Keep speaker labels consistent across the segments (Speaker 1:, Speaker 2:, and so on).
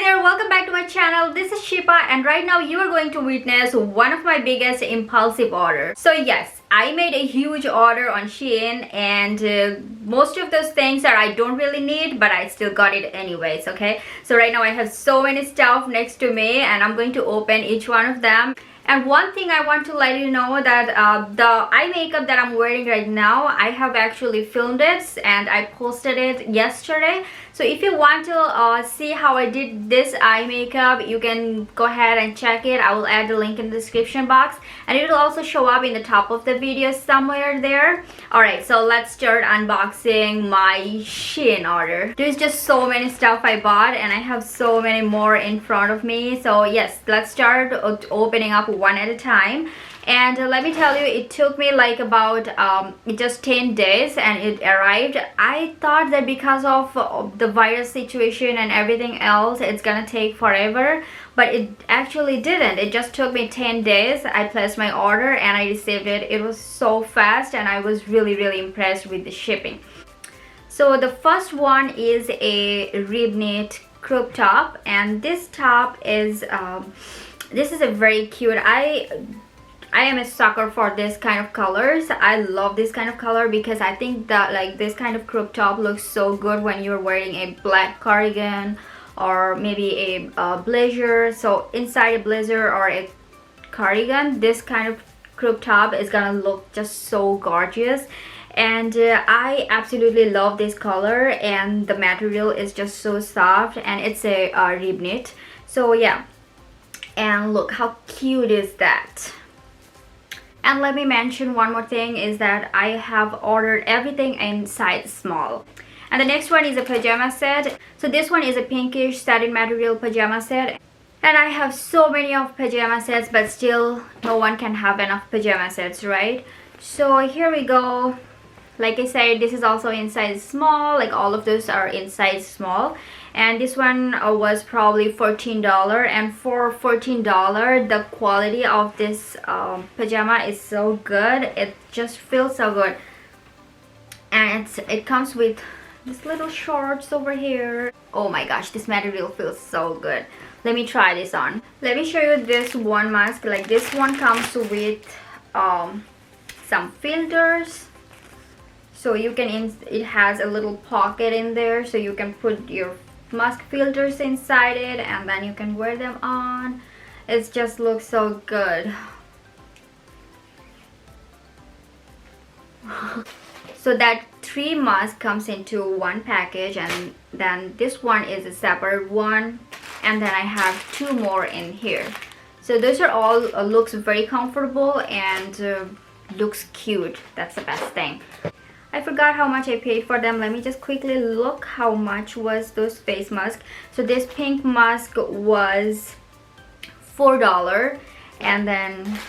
Speaker 1: there, welcome back to my channel. This is Shepa and right now you are going to witness one of my biggest impulsive orders. So yes, I made a huge order on SHEIN and most of those things are I don't really need, but I still got it anyways, okay? So right now I have so many stuff next to me and I'm going to open each one of them. And one thing I want to let you know that the eye makeup that I'm wearing right now, I have actually filmed it and I posted it yesterday. So if you want to see how I did this eye makeup, you can go ahead and check it. I will add the link in the description box and it will also show up in the top of the video somewhere there. Alright, so let's start unboxing my SHEIN order. There's just so many stuff I bought and I have so many more in front of me. So yes, let's start opening up one at a time. And let me tell you, it took me like about just 10 days and it arrived. I thought that because of the virus situation and everything else, it's gonna take forever, but it actually didn't. It just took me 10 days. I placed my order and I received it. It was so fast and I was really impressed with the shipping. So the first one is a rib knit crop top, and this top is this is a very cute. I am a sucker for this kind of colors. I love this kind of color because I think that like this kind of crop top looks so good when you're wearing a black cardigan or maybe a blazer. So inside a blazer or a cardigan, this kind of crop top is gonna look just so gorgeous. And I absolutely love this color and the material is just so soft and it's a rib knit. So yeah, and look how cute is that. And let me mention one more thing is that I have ordered everything in size small. And the next one is a pajama set. So this one is a pinkish satin material pajama set. And I have so many of pajama sets, but still no one can have enough pajama sets, right? So here we go. Like I said, this is also in size small. Like all of those are in size small. And this one was probably $14, and for $14 the quality of this pajama is so good. It just feels so good, and it comes with this little shorts over here. Oh my gosh, this material feels so good. Let me try this on. Let me show you this one mask. Like this one comes with some filters. So you can, it has a little pocket in there so you can put your mask filters inside it and then you can wear them on. It just looks so good. So that 3 mask comes into one package, and then this one is a separate one, and then I have 2 more in here. So those are all looks very comfortable and looks cute. That's the best thing. I forgot how much I paid for them. Let me just quickly look how much was those face masks. So this pink mask was $4, and then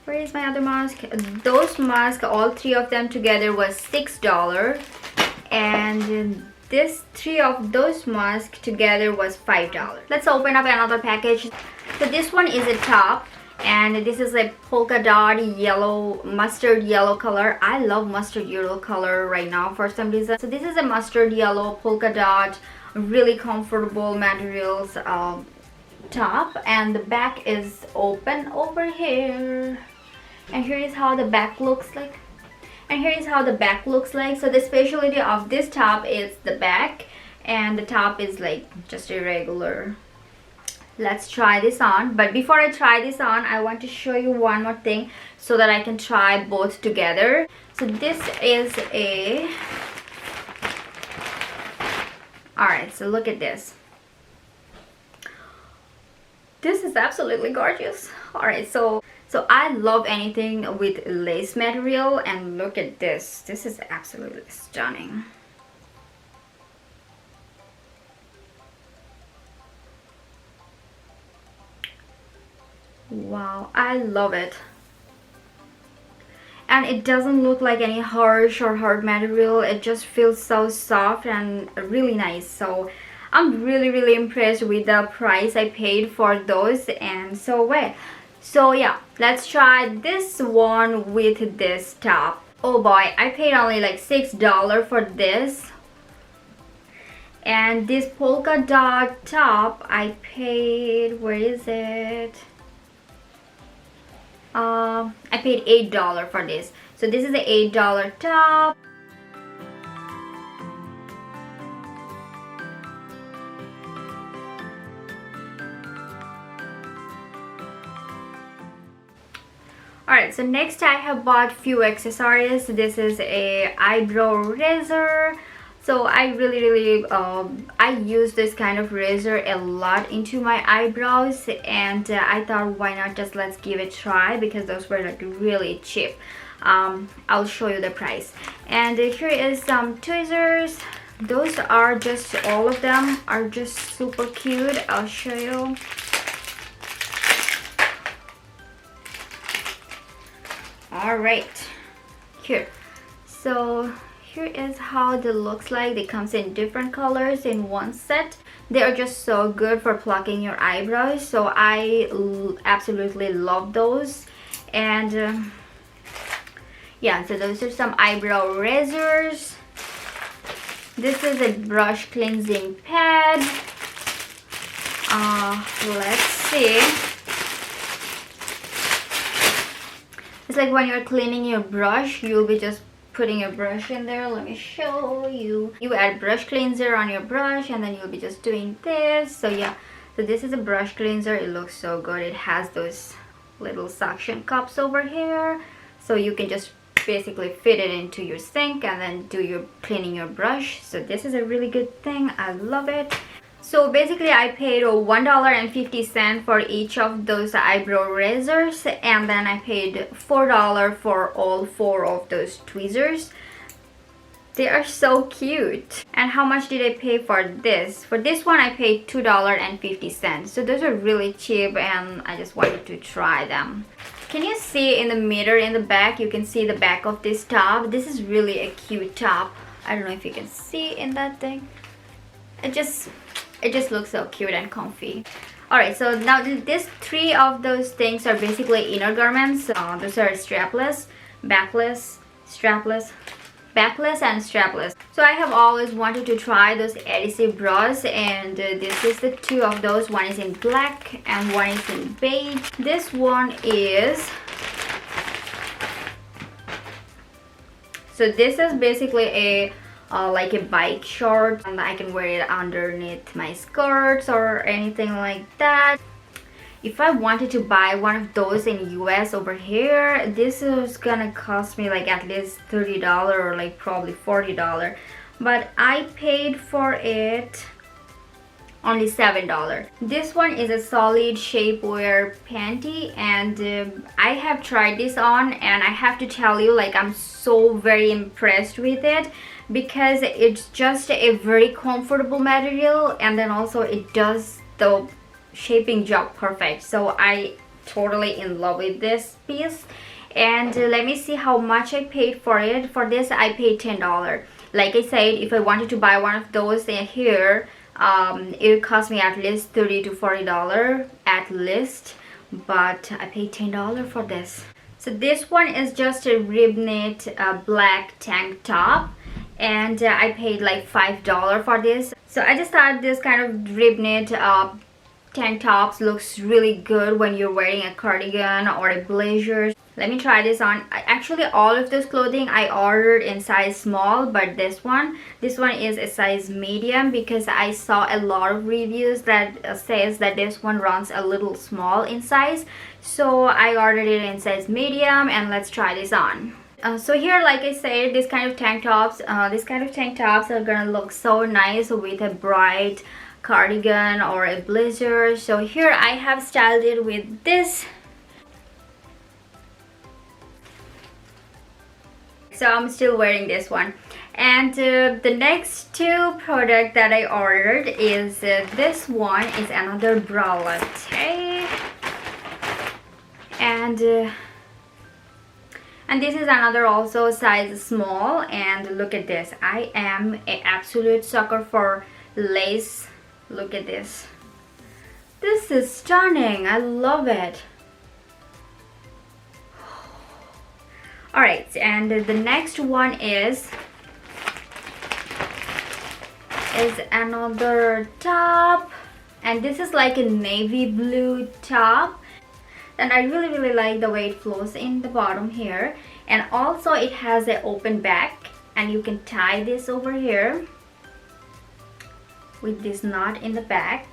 Speaker 1: where is my other mask? Those masks, all 3 of them together was $6, and this 3 of those masks together was $5. Let's open up another package. So this one is a top. And this is a polka dot yellow, mustard yellow color. I love mustard yellow color right now for some reason. So this is a mustard yellow polka dot, really comfortable materials top, and the back is open over here. And here is how the back looks like. And here is how the back looks like. So the specialty of this top is the back, and the top is like just a regular. Let's try this on, but before I try this on, I want to show you one more thing so that I can try both together. So this is a, alright, so look at this. This is absolutely gorgeous. Alright, so I love anything with lace material, and look at this. This is absolutely stunning. Wow, I love it. And it doesn't look like any harsh or hard material. It just feels so soft and really nice. So I'm really impressed with the price I paid for those. And so yeah, let's try this one with this top. Oh boy, I paid only like $6 for this. And this polka dot top I paid, where is it? I paid $8 for this. So this is the $8 top. Alright, so next I have bought few accessories. This is a eyebrow razor. So I really I use this kind of razor a lot into my eyebrows, and I thought, why not just let's give it a try, because those were like really cheap. I'll show you the price. And here is some tweezers. Those are just, all of them are just super cute. I'll show you. Alright, here. So here is how it looks like. They comes in different colors in one set. They are just so good for plucking your eyebrows, so I absolutely love those. And yeah, so those are some eyebrow razors. This is a brush cleansing pad. Let's see. It's like when you're cleaning your brush, you'll be just putting your brush in there. Let me show you. You add brush cleanser on your brush, and then you'll be just doing this. So yeah, so this is a brush cleanser. It looks so good. It has those little suction cups over here, so you can just basically fit it into your sink and then do your cleaning your brush. So this is a really good thing. I love it. So basically I paid $1.50 for each of those eyebrow razors, and then I paid $4 for all 4 of those tweezers. They are so cute. And how much did I pay for this? For this one I paid $2.50. So those are really cheap, and I just wanted to try them. Can you see in the mirror in the back? You can see the back of this top. This is really a cute top. I don't know if you can see in that thing. It just looks so cute and comfy. Alright, so now these 3 of those things are basically inner garments. Those are strapless, backless, strapless, backless and strapless. So I have always wanted to try those adhesive bras, and this is the 2 of those. One is in black and one is in beige. This one is, so this is basically a like a bike short, and I can wear it underneath my skirts or anything like that. If I wanted to buy one of those in US over here, this is gonna cost me like at least $30 or like probably $40, but I paid for it only $7. This one is a solid shapewear panty, and I have tried this on, and I have to tell you, like, I'm so very impressed with it, because it's just a very comfortable material, and then also it does the shaping job perfect. So I totally in love with this piece. And let me see how much I paid for it. For this I paid $10. Like I said, if I wanted to buy one of those in here, it would cost me at least $30 to $40 at least, but I paid $10 for this. So this one is just a rib knit black tank top, and I paid like $5 for this. So I just thought this kind of rib knit tank tops looks really good when you're wearing a cardigan or a blazer. Let me try this on. Actually, all of this clothing I ordered in size small, but this one is a size medium, because I saw a lot of reviews that says that this one runs a little small in size. So I ordered it in size medium, and let's try this on. So here, like I said, this kind of tank tops are gonna look so nice with a bright cardigan or a blazer. So here I have styled it with this. So I'm still wearing this one. And the next 2 product that I ordered is this one is another bralette, and this is another also size small. And look at this. I am an absolute sucker for lace. Look at this. This is stunning. I love it. Alright, and the next one is is another top, and this is like a navy blue top, and I really like the way it flows in the bottom here. And also it has an open back, and you can tie this over here with this knot in the back.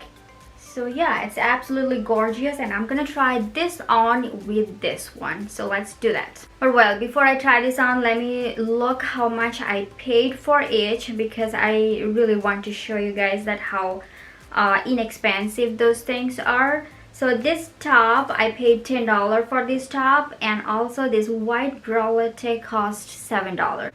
Speaker 1: So yeah, it's absolutely gorgeous, and I'm gonna try this on with this one. So let's do that. But well, before I try this on, let me look how much I paid for each, because I really want to show you guys that how inexpensive those things are. So this top, I paid $10 for this top, and also this white bralette cost $7.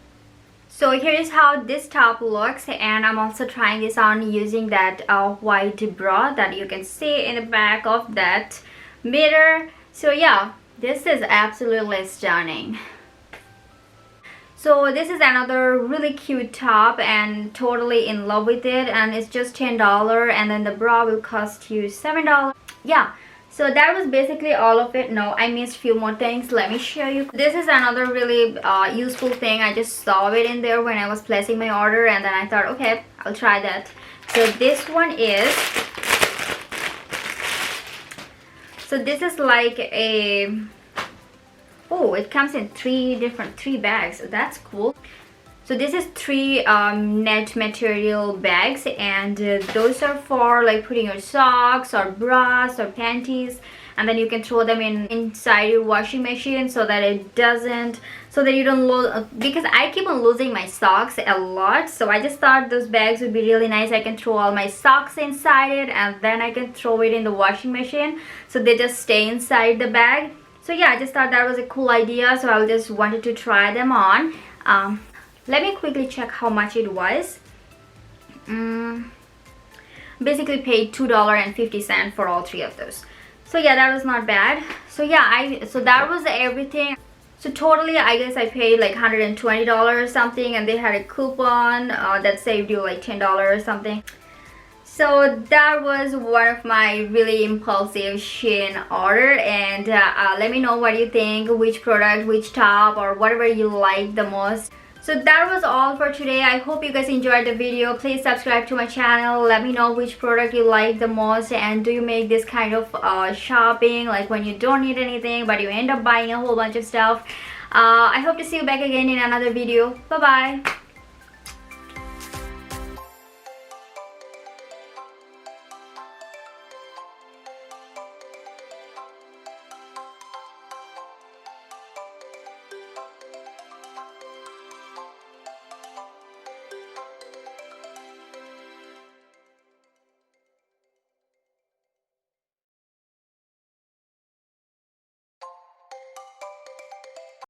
Speaker 1: So here's how this top looks, and I'm also trying this on using that white bra that you can see in the back of that mirror. So yeah, this is absolutely stunning. So this is another really cute top, and totally in love with it, and it's just $10, and then the bra will cost you $7. Yeah, so that was basically all of it. No, I missed a few more things. Let me show you. This is another really useful thing. I just saw it in there when I was placing my order, and then I thought, okay, I'll try that. So this one is, so this is like a, oh, it comes in three bags. That's cool. So this is 3 net material bags, and those are for like putting your socks or bras or panties, and then you can throw them inside your washing machine so that it doesn't, so that you don't lose, because I keep on losing my socks a lot. So I just thought those bags would be really nice. I can throw all my socks inside it, and then I can throw it in the washing machine, so they just stay inside the bag. So yeah, I just thought that was a cool idea, so I just wanted to try them on. Let me quickly check how much it was. Basically paid $2.50 for all 3 of those. So yeah, that was not bad. So yeah, so that was everything. So totally, I guess I paid like $120 or something, and they had a coupon that saved you like $10 or something. So that was one of my really impulsive SHEIN order, and let me know what you think, which product, which top, or whatever you like the most. So that was all for today. I hope you guys enjoyed the video. Please subscribe to my channel. Let me know which product you like the most, and do you make this kind of shopping, like when you don't need anything but you end up buying a whole bunch of stuff. I hope to see you back again in another video. Bye bye.